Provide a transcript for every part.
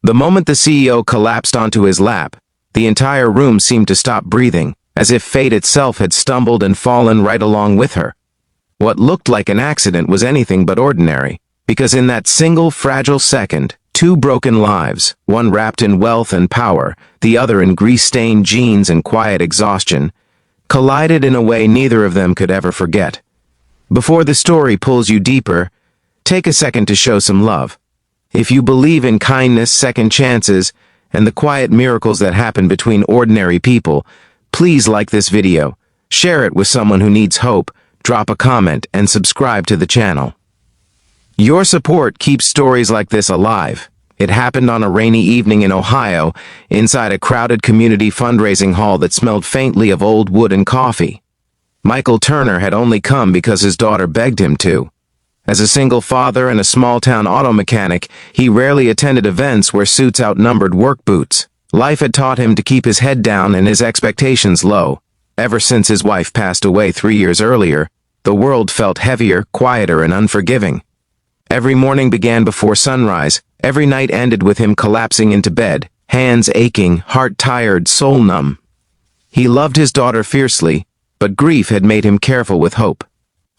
The moment the CEO collapsed onto his lap, the entire room seemed to stop breathing, as if fate itself had stumbled and fallen right along with her. What looked like an accident was anything but ordinary, because in that single fragile second, two broken lives, one wrapped in wealth and power, the other in grease-stained jeans and quiet exhaustion, collided in a way neither of them could ever forget. Before the story pulls you deeper, take a second to show some love. If you believe in kindness, second chances, and the quiet miracles that happen between ordinary people, please like this video, share it with someone who needs hope, drop a comment, and subscribe to the channel. Your support keeps stories like this alive. It happened on a rainy evening in Ohio, inside a crowded community fundraising hall that smelled faintly of old wood and coffee. Michael Turner had only come because his daughter begged him to. As a single father and a small-town auto mechanic, he rarely attended events where suits outnumbered work boots. Life had taught him to keep his head down and his expectations low. Ever since his wife passed away 3 years earlier, the world felt heavier, quieter, and unforgiving. Every morning began before sunrise. Every night ended with him collapsing into bed, hands aching, heart tired, soul numb. He loved his daughter fiercely, but grief had made him careful with hope.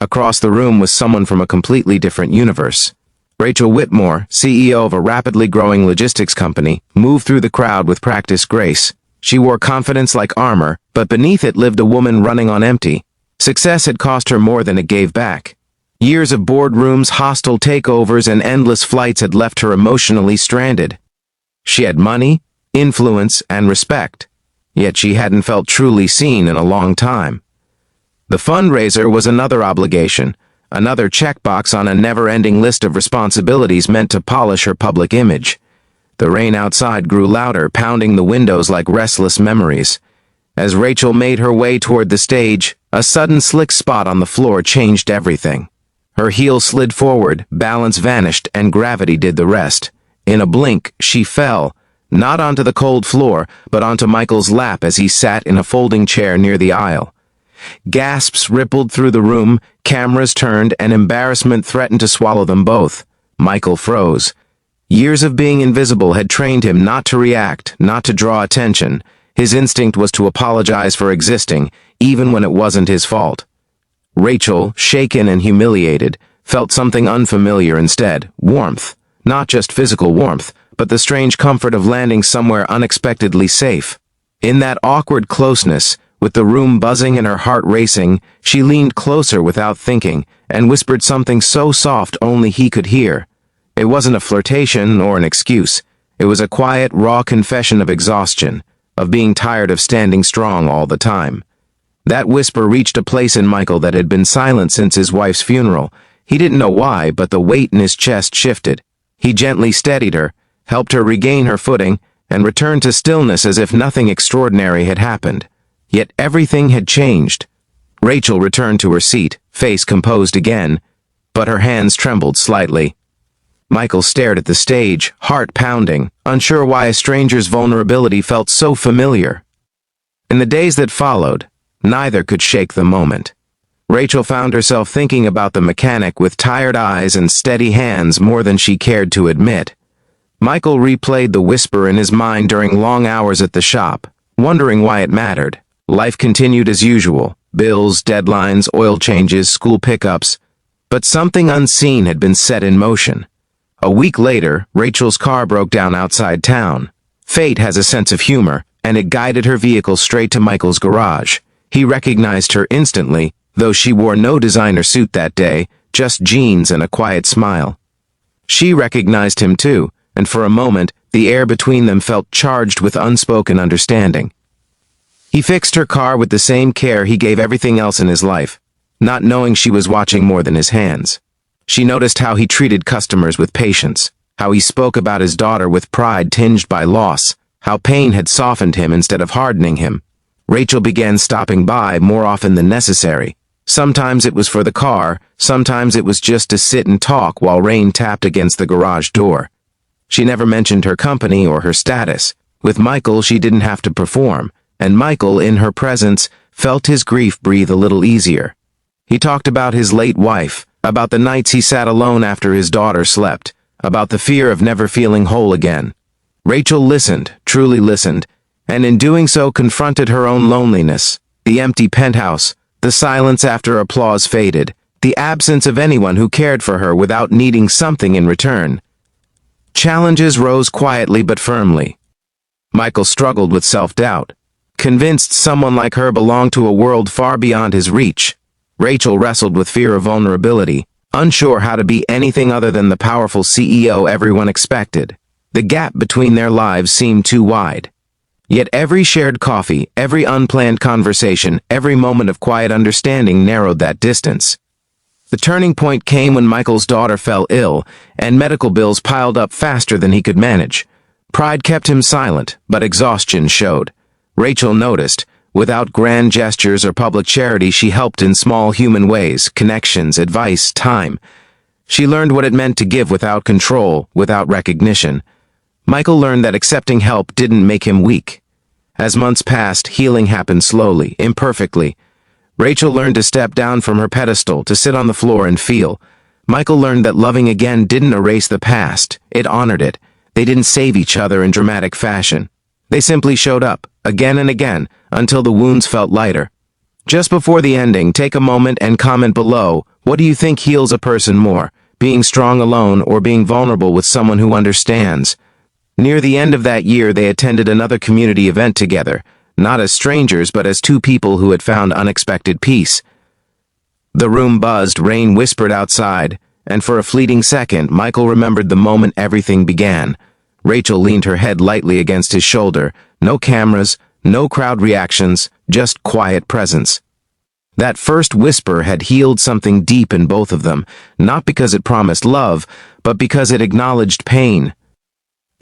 Across the room was someone from a completely different universe. Rachel Whitmore, CEO of a rapidly growing logistics company, moved through the crowd with practiced grace. She wore confidence like armor, but beneath it lived a woman running on empty. Success had cost her more than it gave back. Years of boardrooms, hostile takeovers, and endless flights had left her emotionally stranded. She had money, influence, and respect, yet she hadn't felt truly seen in a long time. The fundraiser was another obligation, another checkbox on a never-ending list of responsibilities meant to polish her public image. The rain outside grew louder, pounding the windows like restless memories. As Rachel made her way toward the stage, a sudden slick spot on the floor changed everything. Her heel slid forward, balance vanished, and gravity did the rest. In a blink, she fell, not onto the cold floor, but onto Michael's lap as he sat in a folding chair near the aisle. Gasps rippled through the room, cameras turned, and embarrassment threatened to swallow them both. Michael froze. Years of being invisible had trained him not to react, not to draw attention. His instinct was to apologize for existing, even when it wasn't his fault. Rachel, shaken and humiliated, felt something unfamiliar instead, warmth. Not just physical warmth, but the strange comfort of landing somewhere unexpectedly safe. In that awkward closeness, with the room buzzing and her heart racing, she leaned closer without thinking and whispered something so soft only he could hear. It wasn't a flirtation or an excuse. It was a quiet, raw confession of exhaustion, of being tired of standing strong all the time. That whisper reached a place in Michael that had been silent since his wife's funeral. He didn't know why, but the weight in his chest shifted. He gently steadied her, helped her regain her footing, and returned to stillness as if nothing extraordinary had happened. Yet everything had changed. Rachel returned to her seat, face composed again, but her hands trembled slightly. Michael stared at the stage, heart pounding, unsure why a stranger's vulnerability felt so familiar. In the days that followed, neither could shake the moment. Rachel found herself thinking about the mechanic with tired eyes and steady hands more than she cared to admit. Michael replayed the whisper in his mind during long hours at the shop, wondering why it mattered. Life continued as usual, bills, deadlines, oil changes, school pickups, but something unseen had been set in motion. A week later, Rachel's car broke down outside town. Fate has a sense of humor, and it guided her vehicle straight to Michael's garage. He recognized her instantly, though she wore no designer suit that day, just jeans and a quiet smile. She recognized him too, and for a moment, the air between them felt charged with unspoken understanding. He fixed her car with the same care he gave everything else in his life, not knowing she was watching more than his hands. She noticed how he treated customers with patience, how he spoke about his daughter with pride tinged by loss, how pain had softened him instead of hardening him. Rachel began stopping by more often than necessary. Sometimes it was for the car, sometimes it was just to sit and talk while rain tapped against the garage door. She never mentioned her company or her status. With Michael, she didn't have to perform, and Michael, in her presence, felt his grief breathe a little easier. He talked about his late wife, about the nights he sat alone after his daughter slept, about the fear of never feeling whole again. Rachel listened, truly listened, and in doing so confronted her own loneliness, the empty penthouse, the silence after applause faded, the absence of anyone who cared for her without needing something in return. Challenges rose quietly but firmly. Michael struggled with self-doubt, convinced someone like her belonged to a world far beyond his reach. Rachel wrestled with fear of vulnerability, unsure how to be anything other than the powerful CEO everyone expected. The gap between their lives seemed too wide. Yet every shared coffee, every unplanned conversation, every moment of quiet understanding narrowed that distance. The turning point came when Michael's daughter fell ill, and medical bills piled up faster than he could manage. Pride kept him silent, but exhaustion showed. Rachel noticed. Without grand gestures or public charity, she helped in small human ways, connections, advice, time. She learned what it meant to give without control, without recognition. Michael learned that accepting help didn't make him weak. As months passed, healing happened slowly, imperfectly. Rachel learned to step down from her pedestal, to sit on the floor and feel. Michael learned that loving again didn't erase the past, it honored it. They didn't save each other in dramatic fashion. They simply showed up, again and again, until the wounds felt lighter. Just before the ending, take a moment and comment below, what do you think heals a person more, being strong alone or being vulnerable with someone who understands? Near the end of that year, they attended another community event together, not as strangers but as two people who had found unexpected peace. The room buzzed, rain whispered outside, and for a fleeting second, Michael remembered the moment everything began. Rachel leaned her head lightly against his shoulder. No cameras, no crowd reactions, just quiet presence. That first whisper had healed something deep in both of them, not because it promised love, but because it acknowledged pain.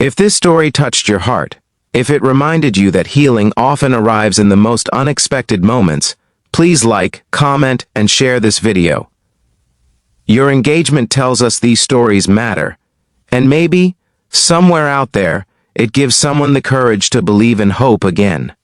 If this story touched your heart, if it reminded you that healing often arrives in the most unexpected moments, please like, comment, and share this video. Your engagement tells us these stories matter, and maybe, somewhere out there, it gives someone the courage to believe in hope again.